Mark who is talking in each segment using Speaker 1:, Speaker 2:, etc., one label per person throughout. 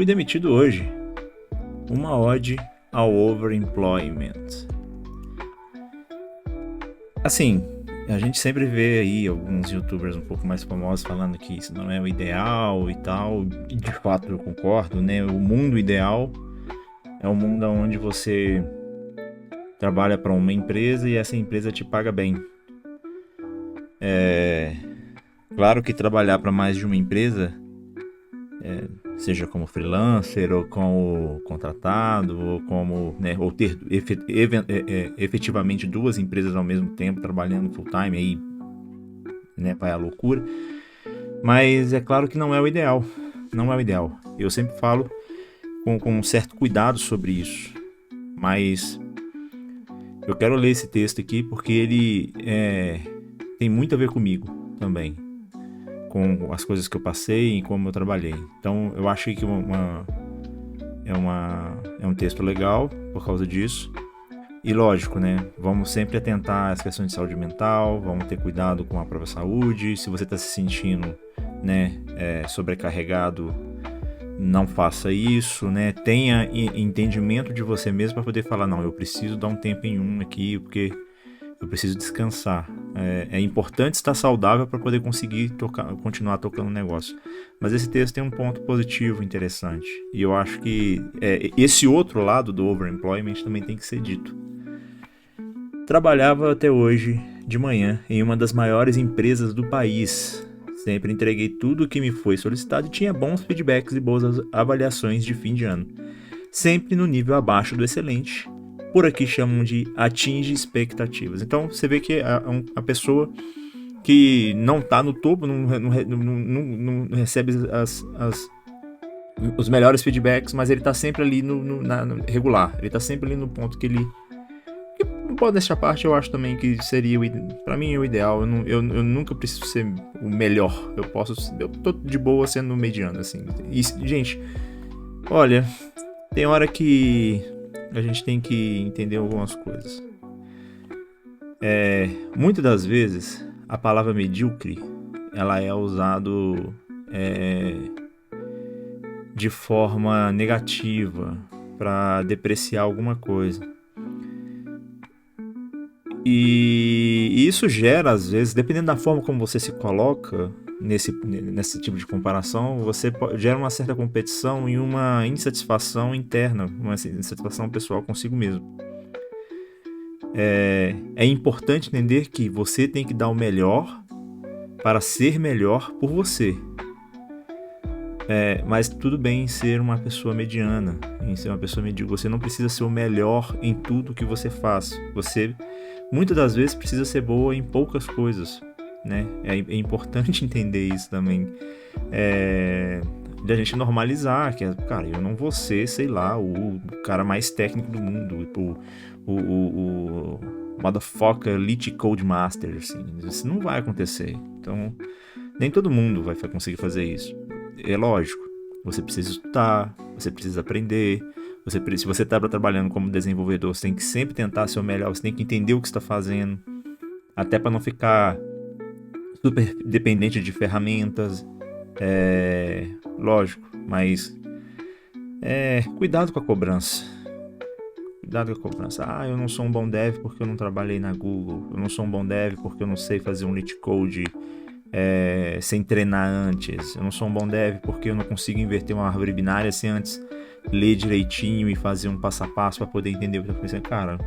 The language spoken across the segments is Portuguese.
Speaker 1: Fui demitido hoje. Uma ode ao overemployment. Assim, a gente sempre vê aí alguns youtubers um pouco mais famosos falando que isso não é o ideal e tal. E de fato eu concordo, né? O mundo ideal é um mundo onde você trabalha para uma empresa e essa empresa te paga bem. Claro que trabalhar para mais de uma empresa, seja como freelancer ou como contratado ou como, né, ou ter efetivamente duas empresas ao mesmo tempo trabalhando full time, aí, né, vai a loucura. Mas é claro que não é o ideal. Não é o ideal. Eu sempre falo com um certo cuidado sobre isso. Mas eu quero ler esse texto aqui porque ele tem muito a ver comigo também. Com as coisas que eu passei e como eu trabalhei. Então eu achei que é um texto legal por causa disso. E lógico, né? Vamos sempre atentar às questões de saúde mental, vamos ter cuidado com a própria saúde. Se você está se sentindo, né, sobrecarregado, não faça isso, né? Tenha entendimento de você mesmo para poder falar, não, eu preciso dar um tempo em aqui, porque eu preciso descansar. É importante estar saudável para poder conseguir continuar tocando o negócio. Mas esse texto tem um ponto positivo interessante. E eu acho que esse outro lado do overemployment também tem que ser dito. Trabalhava até hoje, de manhã, em uma das maiores empresas do país. Sempre entreguei tudo o que me foi solicitado e tinha bons feedbacks e boas avaliações de fim de ano. Sempre no nível abaixo do excelente. Por aqui chamam de atinge expectativas. Então você vê que a pessoa que não está no topo, não recebe os melhores feedbacks, mas ele está sempre ali no regular. Ele está sempre ali no ponto que ele... Pode deixar parte, eu acho também que seria, para mim, o ideal. Eu nunca preciso ser o melhor. Eu tô de boa sendo mediano, assim. E, gente, olha, tem hora que a gente tem que entender algumas coisas. Muitas das vezes, a palavra medíocre, ela é usada de forma negativa para depreciar alguma coisa. E isso gera, às vezes, dependendo da forma como você se coloca nesse tipo de comparação, você gera uma certa competição e uma insatisfação interna, uma insatisfação pessoal consigo mesmo. É importante entender que você tem que dar o melhor para ser melhor por você. Mas tudo bem em ser uma pessoa mediana, em ser uma pessoa medíocre. Você não precisa ser o melhor em tudo que você faz. Você, muitas das vezes, precisa ser boa em poucas coisas, né? É importante entender isso também. De a gente normalizar, que cara, eu não vou ser, sei lá, o cara mais técnico do mundo, o motherfucker Elite Code Master, assim. Isso não vai acontecer. Então, nem todo mundo vai conseguir fazer isso. É lógico, você precisa estudar, você precisa aprender, se você está trabalhando como desenvolvedor, você tem que sempre tentar ser o melhor, você tem que entender o que está fazendo, até para não ficar super dependente de ferramentas, lógico, mas cuidado com a cobrança. Cuidado com a cobrança. Eu não sou um bom dev porque eu não trabalhei na Google, eu não sou um bom dev porque eu não sei fazer um lit code sem treinar antes. Eu não sou um bom dev porque eu não consigo inverter uma árvore binária sem antes ler direitinho e fazer um passo a passo para poder entender o que está acontecendo. Cara,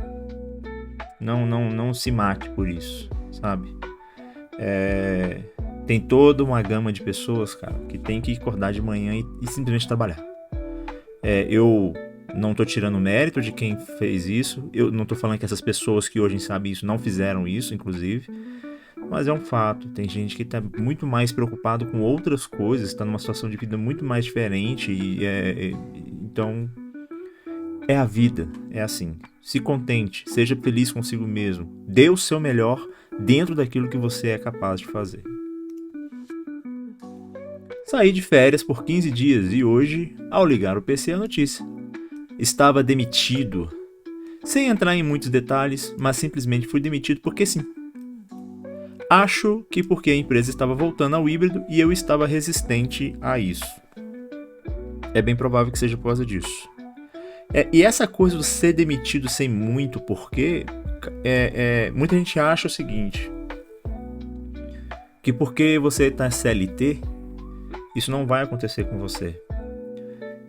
Speaker 1: não se mate por isso, sabe? Tem toda uma gama de pessoas, cara, que tem que acordar de manhã e simplesmente trabalhar. Eu não tô tirando mérito de quem fez isso. Eu não tô falando que essas pessoas que hoje sabem isso não fizeram isso, inclusive. Mas é um fato, tem gente que está muito mais preocupado com outras coisas, está numa situação de vida muito mais diferente então é a vida, é assim. Se contente, seja feliz consigo mesmo, dê o seu melhor dentro daquilo que você é capaz de fazer. Saí de férias por 15 dias e hoje, ao ligar o PC, a notícia: estava demitido. Sem entrar em muitos detalhes, mas simplesmente fui demitido porque sim. Acho que porque a empresa estava voltando ao híbrido e eu estava resistente a isso. é bem provável que seja por causa disso. E essa coisa do ser demitido sem muito porquê, muita gente acha o seguinte, que porque você tá CLT, isso não vai acontecer com você.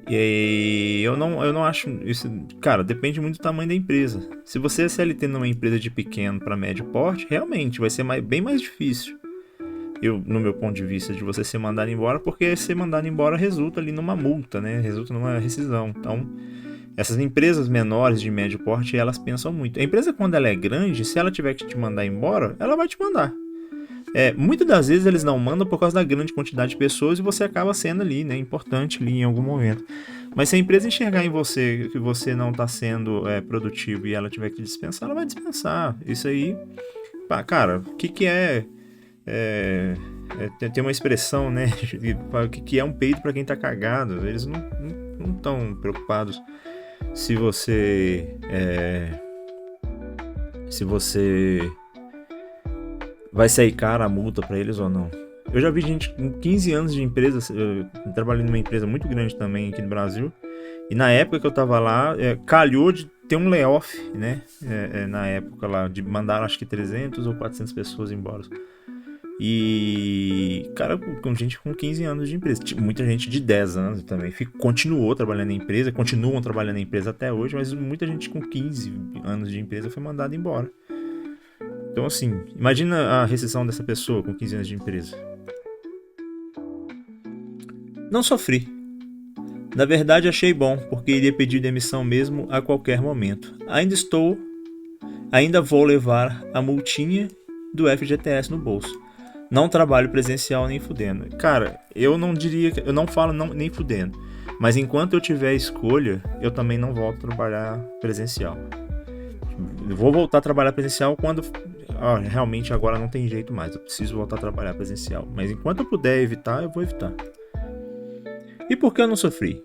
Speaker 1: E eu não acho isso. Cara, depende muito do tamanho da empresa. Se você é CLT numa empresa de pequeno para médio porte, realmente vai ser bem mais difícil. No meu ponto de vista, de você ser mandado embora, porque ser mandado embora resulta ali numa multa, né? Resulta numa rescisão. Então, essas empresas menores de médio porte, elas pensam muito. A empresa, quando ela é grande, se ela tiver que te mandar embora, ela vai te mandar. Muitas das vezes eles não mandam por causa da grande quantidade de pessoas e você acaba sendo ali, né, importante ali em algum momento. Mas se a empresa enxergar em você que você não está sendo produtivo e ela tiver que dispensar, ela vai dispensar. Isso aí, cara, o que tem uma expressão, né, o que é um peido para quem tá cagado. Eles não estão preocupados se você vai sair cara a multa pra eles ou não. Eu já vi gente com 15 anos de empresa, eu trabalhei numa empresa muito grande também aqui no Brasil, e na época que eu tava lá, calhou de ter um layoff, né? Na época lá, de mandar acho que 300 ou 400 pessoas embora. E, cara, com gente com 15 anos de empresa. Muita gente de 10 anos também continuou trabalhando na empresa, continuam trabalhando na empresa até hoje, mas muita gente com 15 anos de empresa foi mandada embora. Então, assim, imagina a rescisão dessa pessoa com 15 anos de empresa. Não sofri. Na verdade, achei bom, porque iria pedir demissão mesmo a qualquer momento. Ainda vou levar a multinha do FGTS no bolso. Não trabalho presencial nem fudendo. Cara, eu não falo nem fudendo. Mas enquanto eu tiver escolha, eu também não volto a trabalhar presencial. Eu vou voltar a trabalhar presencial quando realmente agora não tem jeito mais. Eu preciso voltar a trabalhar presencial. Mas enquanto eu puder evitar, eu vou evitar. E por que eu não sofri?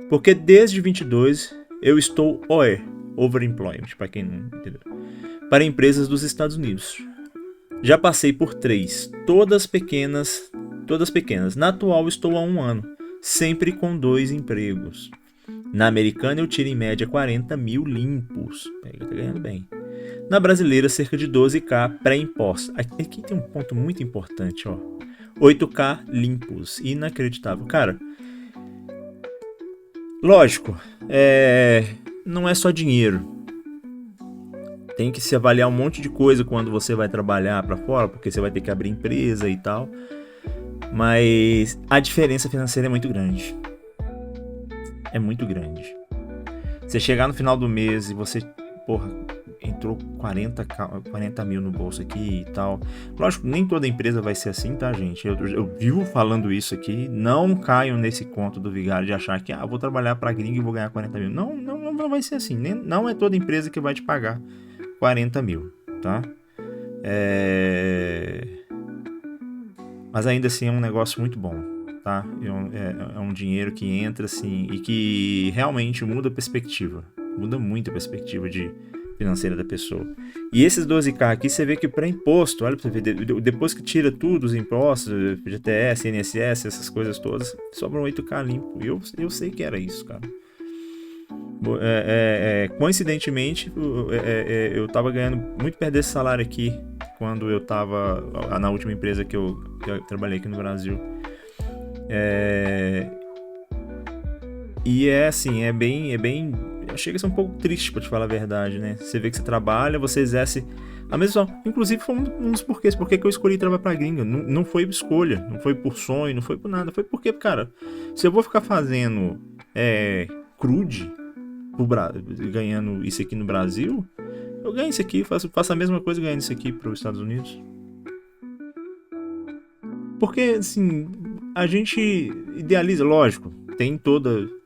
Speaker 1: Porque desde 22 eu estou overemployment, para quem não entendeu, para empresas dos Estados Unidos. Já passei por 3, todas pequenas. Na atual estou há 1 ano, sempre com 2 empregos. Na americana eu tiro em média 40 mil limpos. Tá ganhando bem. Na brasileira, cerca de 12k pré-impostos. Aqui tem um ponto muito importante, ó. 8k limpos. Inacreditável. Cara, lógico, não é só dinheiro. Tem que se avaliar um monte de coisa quando você vai trabalhar para fora, porque você vai ter que abrir empresa e tal. Mas a diferença financeira é muito grande. É muito grande. Você chegar no final do mês e você, entrou 40 mil no bolso aqui e tal. Lógico, nem toda empresa vai ser assim, tá, gente? Eu vivo falando isso aqui. Não caiam nesse conto do vigário de achar que vou trabalhar pra gringa e vou ganhar 40 mil. Não vai ser assim. Não é toda empresa que vai te pagar 40 mil, tá? Mas ainda assim é um negócio muito bom, tá? É um dinheiro que entra assim e que realmente muda a perspectiva. Muda muito a perspectiva financeira da pessoa. E esses 12k aqui, você vê que para imposto, olha pra você ver, depois que tira tudo, os impostos, FGTS, INSS, essas coisas todas, sobram 8k limpo. E eu sei que era isso, cara. Coincidentemente, eu tava ganhando muito perto desse salário aqui quando eu tava na última empresa que eu trabalhei aqui no Brasil. E assim, é bem chega a ser um pouco triste, pra te falar a verdade, né? Você vê que você trabalha, você exerce a mesma... Inclusive foi um dos porquês. Por que eu escolhi trabalhar pra gringa? Não foi escolha, não foi por sonho, não foi por nada. Foi porque, cara, se eu vou ficar fazendo crude ganhando isso aqui no Brasil, eu ganho isso aqui, faço a mesma coisa ganhando isso aqui pros Estados Unidos. Porque, assim, a gente idealiza, lógico, tem todo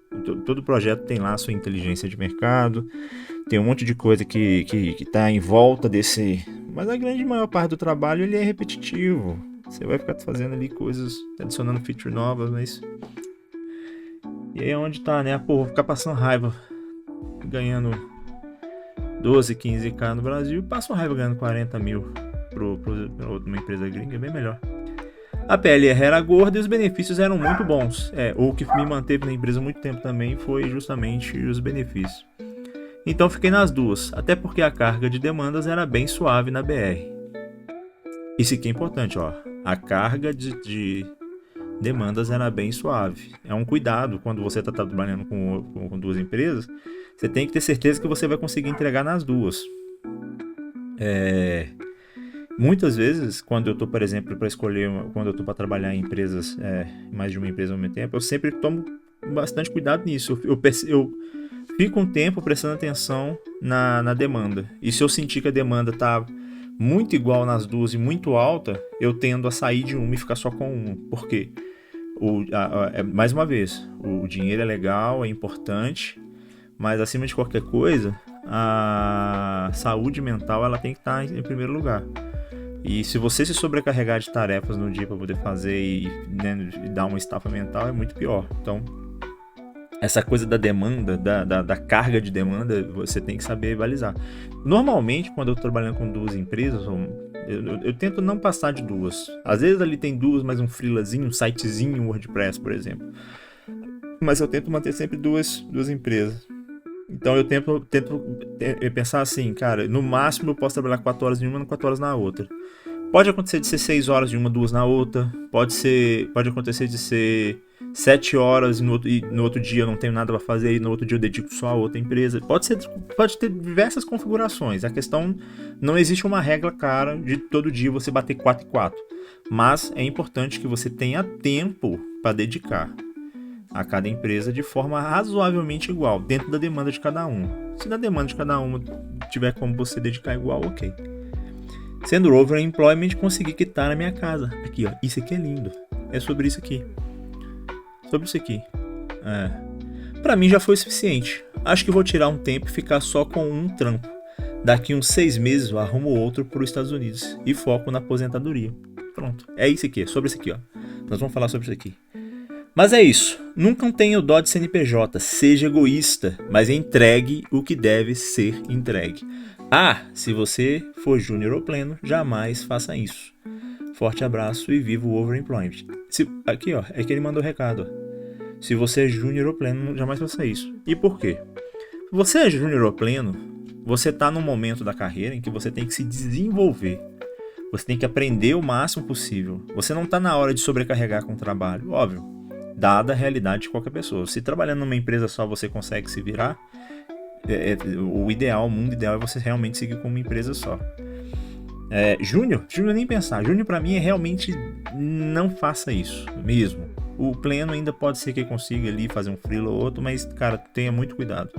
Speaker 1: projeto tem lá a sua inteligência de mercado, tem um monte de coisa que tá em volta desse... Mas a grande maior parte do trabalho, ele é repetitivo. Você vai ficar fazendo ali coisas, adicionando feature novas, mas... E aí é onde tá, né? Vou ficar passando raiva ganhando 12, 15k no Brasil, passo raiva ganhando 40 mil pra uma empresa gringa, é bem melhor. A PLR era gorda e os benefícios eram muito bons. O que me manteve na empresa muito tempo também foi justamente os benefícios. Então fiquei nas duas, até porque a carga de demandas era bem suave na BR. Isso aqui é importante, ó. A carga de demandas era bem suave. É um cuidado quando você está trabalhando com duas empresas. Você tem que ter certeza que você vai conseguir entregar nas duas. Muitas vezes, quando eu estou, por exemplo, para escolher, quando eu estou para trabalhar em empresas, mais de uma empresa ao mesmo tempo, eu sempre tomo bastante cuidado nisso. Eu fico um tempo prestando atenção na demanda. E se eu sentir que a demanda está muito igual nas duas e muito alta, eu tendo a sair de uma e ficar só com uma. Por quê? Mais uma vez, o dinheiro é legal, é importante, mas acima de qualquer coisa, a saúde mental ela tem que estar em primeiro lugar. E se você se sobrecarregar de tarefas no dia para poder fazer e dar uma estafa mental, é muito pior. Então, essa coisa da demanda, da carga de demanda, você tem que saber balizar. Normalmente, quando eu estou trabalhando com duas empresas, eu tento não passar de duas. Às vezes ali tem duas, mas um freelazinho, um sitezinho, um WordPress, por exemplo. Mas eu tento manter sempre duas empresas. Então eu tento pensar assim, cara, no máximo eu posso trabalhar 4 horas em uma e 4 horas na outra. Pode acontecer de ser 6 horas de uma, 2 na outra. Pode acontecer de ser 7 horas e no outro dia eu não tenho nada para fazer e no outro dia eu dedico só a outra empresa. Pode ter diversas configurações. A questão, não existe uma regra clara de todo dia você bater 4 e 4. Mas é importante que você tenha tempo para dedicar a cada empresa de forma razoavelmente igual, dentro da demanda de cada um. Se na demanda de cada um tiver como você dedicar igual, ok. Sendo overemployment, consegui quitar na minha casa. Aqui, ó, isso aqui é lindo. É sobre isso aqui. Pra mim já foi suficiente. Acho que vou tirar um tempo e ficar só com um trampo. Daqui uns 6 meses eu arrumo outro para os Estados Unidos e foco na aposentadoria. Pronto, é isso aqui, é sobre isso aqui, ó. Nós vamos falar sobre isso aqui. Mas é isso, nunca tenha o dó de CNPJ, seja egoísta, mas entregue o que deve ser entregue. Se você for júnior ou pleno, jamais faça isso. Forte abraço e viva o overemployment. Aqui, ó, é que ele mandou o recado. Ó. Se você é júnior ou pleno, jamais faça isso. E por quê? Se você é júnior ou pleno, você está num momento da carreira em que você tem que se desenvolver. Você tem que aprender o máximo possível. Você não está na hora de sobrecarregar com o trabalho, óbvio, dada a realidade de qualquer pessoa. Se trabalhando numa empresa só você consegue se virar, o mundo ideal é você realmente seguir com uma empresa só. Júnior nem pensar. Júnior pra mim é realmente não faça isso mesmo. O pleno ainda pode ser que consiga ali fazer um freela ou outro, mas cara, tenha muito cuidado.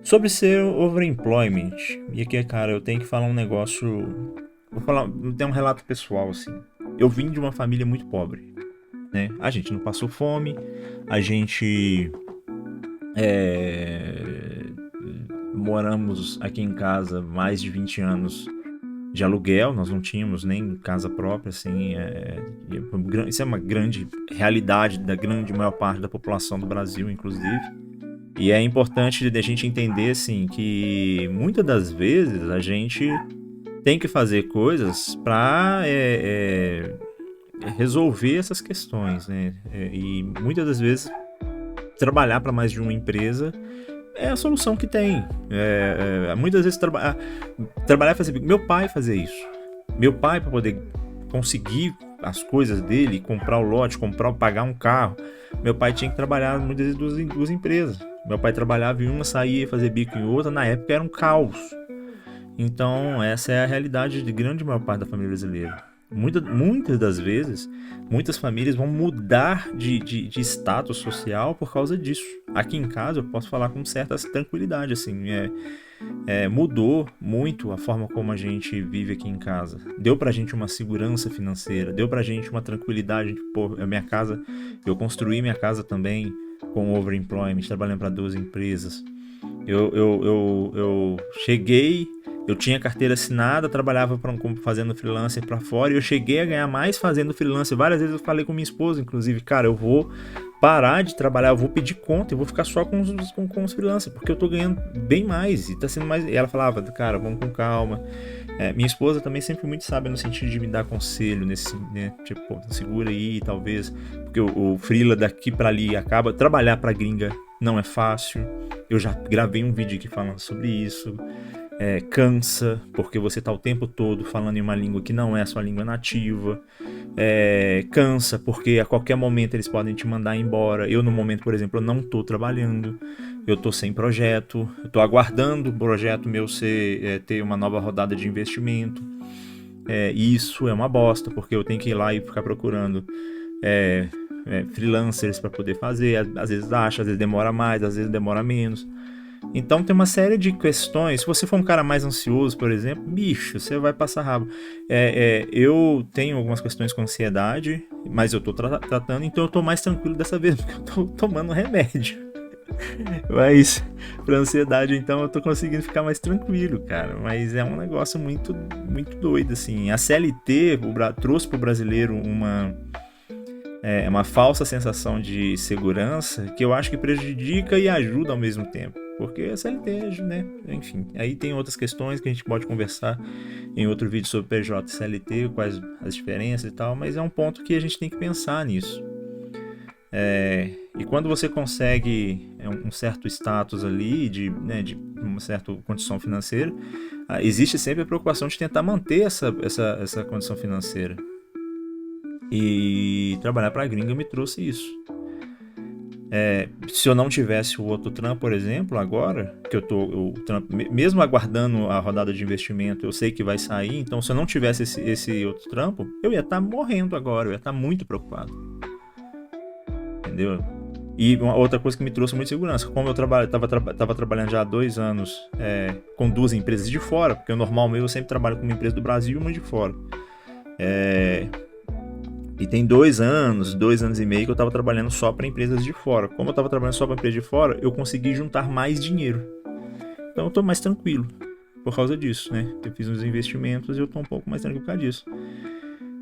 Speaker 1: Sobre ser overemployment, e aqui, cara, eu tenho que falar um negócio. Tem um relato pessoal, assim. Eu vim de uma família muito pobre, né? A gente não passou fome, a gente moramos aqui em casa mais de 20 anos de aluguel, nós não tínhamos nem casa própria, assim, isso é uma grande realidade da grande maior parte da população do Brasil, inclusive. E é importante a gente entender, assim, que muitas das vezes a gente tem que fazer coisas para resolver essas questões, né? E muitas das vezes trabalhar para mais de uma empresa é a solução que tem. Muitas vezes trabalhar e fazer. Meu pai fazia isso. Meu pai, para poder conseguir as coisas dele, comprar o lote, pagar um carro, meu pai tinha que trabalhar muitas vezes em duas empresas. Meu pai trabalhava em uma, saía e fazia bico em outra. Na época era um caos. Então, essa é a realidade de grande maior parte da família brasileira. Muitas das vezes, muitas famílias vão mudar de status social por causa disso. Aqui em casa, eu posso falar com certa tranquilidade, assim, mudou muito a forma como a gente vive aqui em casa. Deu pra gente uma segurança financeira, deu pra gente uma tranquilidade. Minha casa, eu construí minha casa também com overemployment, trabalhando para 2 empresas. Eu cheguei, eu tinha carteira assinada, trabalhava fazendo freelancer para fora, e eu cheguei a ganhar mais fazendo freelancer. Várias vezes eu falei com minha esposa, inclusive, cara, eu vou parar de trabalhar, eu vou pedir conta, eu vou ficar só com os freelancers, porque eu tô ganhando bem mais, e tá sendo mais... E ela falava, cara, vamos com calma. Minha esposa também sempre muito sábia no sentido de me dar conselho, nesse, né, tipo, pô, segura aí, talvez, porque o freela daqui pra ali acaba, trabalhar pra gringa não é fácil, eu já gravei um vídeo aqui falando sobre isso. Cansa, porque você tá o tempo todo falando em uma língua que não é a sua língua nativa. Cansa, porque a qualquer momento eles podem te mandar embora. Eu, no momento, por exemplo, eu não tô trabalhando, eu tô sem projeto, eu tô aguardando o projeto meu ter uma nova rodada de investimento. Isso é uma bosta, porque eu tenho que ir lá e ficar procurando freelancers para poder fazer. Às vezes acha, às vezes demora mais, às vezes demora menos. Então tem uma série de questões. Se você for um cara mais ansioso, por exemplo, bicho, você vai passar rabo. Eu tenho algumas questões com ansiedade, mas eu tô tratando, então eu tô mais tranquilo dessa vez, porque eu tô tomando remédio. Mas pra ansiedade, então, eu tô conseguindo ficar mais tranquilo, cara. Mas é um negócio muito, muito doido, assim. A CLT trouxe pro brasileiro uma falsa sensação de segurança que eu acho que prejudica e ajuda ao mesmo tempo. Porque a CLT, né? Enfim, aí tem outras questões que a gente pode conversar em outro vídeo sobre PJ e CLT, quais as diferenças e tal, mas é um ponto que a gente tem que pensar nisso. E quando você consegue um certo status ali, de uma certa condição financeira, existe sempre a preocupação de tentar manter essa condição financeira. E trabalhar para a gringa me trouxe isso. Se eu não tivesse o outro trampo, por exemplo, agora, que mesmo aguardando a rodada de investimento, eu sei que vai sair, então se eu não tivesse esse outro trampo, eu ia estar morrendo agora, eu ia estar muito preocupado. Entendeu? E uma outra coisa que me trouxe muita segurança, como eu estava trabalhando já há 2 anos com 2 empresas de fora, porque o normal meu eu sempre trabalho com uma empresa do Brasil e uma de fora. E tem 2 anos e meio que eu estava trabalhando só para empresas de fora. Como eu estava trabalhando só para empresas de fora, eu consegui juntar mais dinheiro. Então eu estou mais tranquilo por causa disso, né? Eu fiz uns investimentos e eu estou um pouco mais tranquilo por causa disso.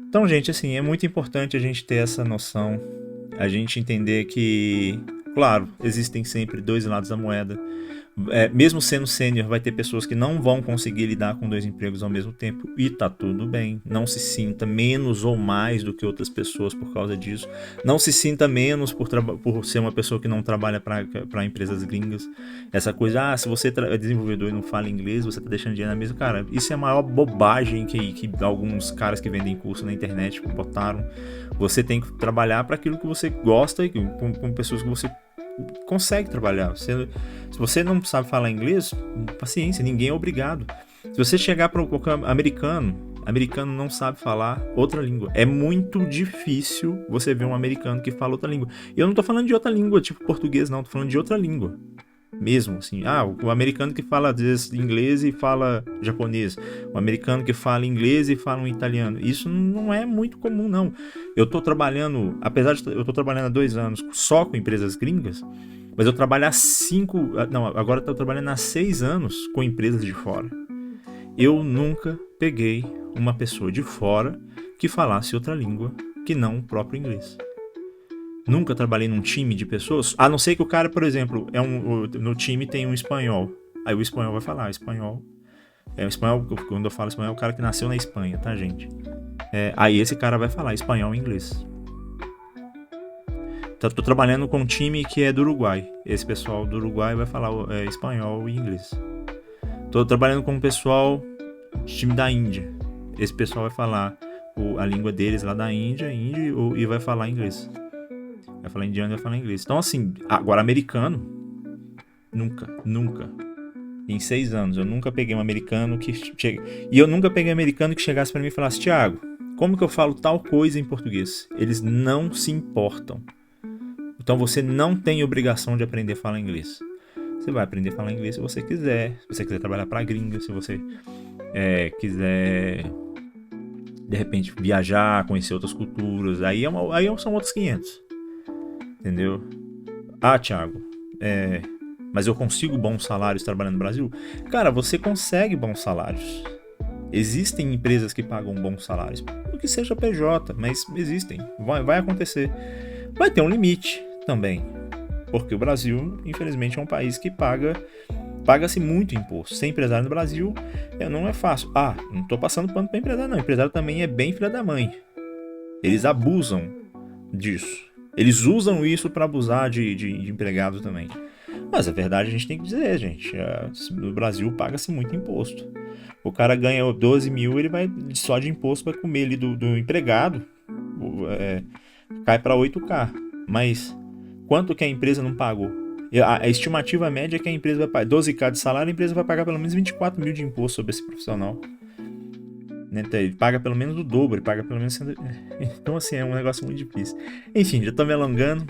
Speaker 1: Então, gente, assim, é muito importante a gente ter essa noção, a gente entender que, claro, existem sempre 2 lados da moeda. Mesmo sendo sênior, vai ter pessoas que não vão conseguir lidar com 2 empregos ao mesmo tempo, e tá tudo bem. Não se sinta menos ou mais do que outras pessoas por causa disso. Não se sinta menos por ser uma pessoa que não trabalha para empresas gringas. Essa coisa, se você é desenvolvedor e não fala inglês, você tá deixando dinheiro na mesa. Cara, isso é a maior bobagem que alguns caras que vendem curso na internet botaram. Você tem que trabalhar para aquilo que você gosta e com pessoas que você consegue trabalhar. Se você não sabe falar inglês, paciência, ninguém é obrigado. Se você chegar para um americano não sabe falar outra língua. É muito difícil você ver um americano que fala outra língua. E eu não tô falando de outra língua, tipo português, não. Tô falando de outra língua. Mesmo, assim. O americano que fala, às vezes, inglês e fala japonês. O americano que fala inglês e fala um italiano. Isso não é muito comum, não. Eu tô trabalhando, apesar de eu tô trabalhando há 2 anos só com empresas gringas, mas eu trabalho agora eu tô trabalhando há 6 anos com empresas de fora. Eu nunca peguei uma pessoa de fora que falasse outra língua que não o próprio inglês. Nunca trabalhei num time de pessoas, a não ser que o cara, por exemplo, no time tem um espanhol. Aí o espanhol vai falar espanhol. Espanhol, quando eu falo espanhol, é o cara que nasceu na Espanha, tá, gente? Aí esse cara vai falar espanhol e inglês. Então, tô trabalhando com um time que é do Uruguai. Esse pessoal do Uruguai vai falar espanhol e inglês. Tô trabalhando com um pessoal do time da Índia. Esse pessoal vai falar a língua deles lá da Índia e vai falar inglês. Vai falar indiano e vai falar inglês. Então, assim, agora americano, nunca. Em 6 anos, eu nunca peguei um americano que chega. E eu nunca peguei um americano que chegasse pra mim e falasse: Thiago, como que eu falo tal coisa em português? Eles não se importam. Então você não tem obrigação de aprender a falar inglês. Você vai aprender a falar inglês se você quiser. Se você quiser trabalhar pra gringa, se você quiser, de repente, viajar, conhecer outras culturas. Aí são outros 500. Entendeu? Thiago, mas eu consigo bons salários trabalhando no Brasil? Cara, você consegue bons salários. Existem empresas que pagam bons salários. Não que seja PJ, mas existem. Vai acontecer. Vai ter um limite. também. Porque o Brasil, infelizmente, é um país que paga-se muito imposto. Ser empresário no Brasil não é fácil. Não tô passando pano para empresário, não. Empresário também é bem filha da mãe. Eles abusam disso. Eles usam isso para abusar de empregado também. Mas a verdade a gente tem que dizer, gente. No Brasil paga-se muito imposto. O cara ganha 12 mil, ele vai só de imposto vai comer ali do empregado. Cai para 8K. Mas quanto que a empresa não pagou? A estimativa média é que a empresa vai pagar 12K de salário, a empresa vai pagar pelo menos 24 mil de imposto sobre esse profissional. Então, ele paga pelo menos o dobro, ele paga pelo menos... Então, assim, é um negócio muito difícil. Enfim, já tô me alongando.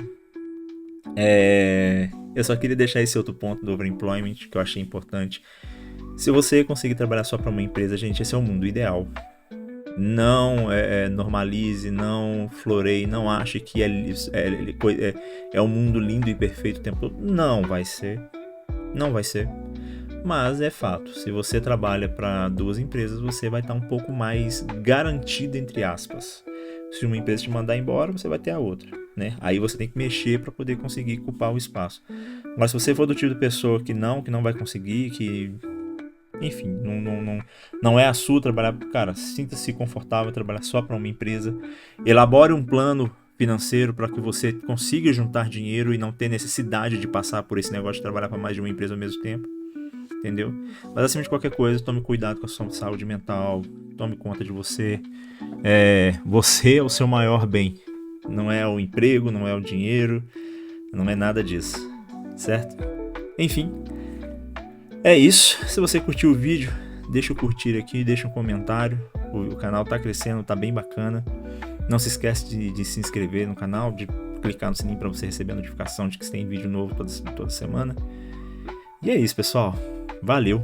Speaker 1: Eu só queria deixar esse outro ponto do overemployment, que eu achei importante. Se você conseguir trabalhar só para uma empresa, gente, esse é o mundo ideal. Não normalize, não floreie, não ache que é um mundo lindo e perfeito o tempo todo. Não vai ser. Não vai ser. Mas é fato, se você trabalha para 2 empresas, você vai estar um pouco mais garantido, entre aspas. Se uma empresa te mandar embora, você vai ter a outra, né? Aí você tem que mexer para poder conseguir ocupar o espaço. Mas se você for do tipo de pessoa que não vai conseguir, que... Enfim, não é a sua trabalhar... Cara, sinta-se confortável em trabalhar só para uma empresa. Elabore um plano financeiro para que você consiga juntar dinheiro e não ter necessidade de passar por esse negócio de trabalhar para mais de uma empresa ao mesmo tempo. Entendeu? Mas acima de qualquer coisa, tome cuidado com a sua saúde mental, tome conta de você. Você é o seu maior bem. Não é o emprego, não é o dinheiro, não é nada disso, certo? Enfim, é isso. Se você curtiu o vídeo, deixa o curtir aqui, deixa um comentário. O canal tá crescendo, tá bem bacana. Não se esquece de se inscrever no canal, de clicar no sininho para você receber a notificação de que tem vídeo novo toda semana. E é isso, pessoal. Valeu!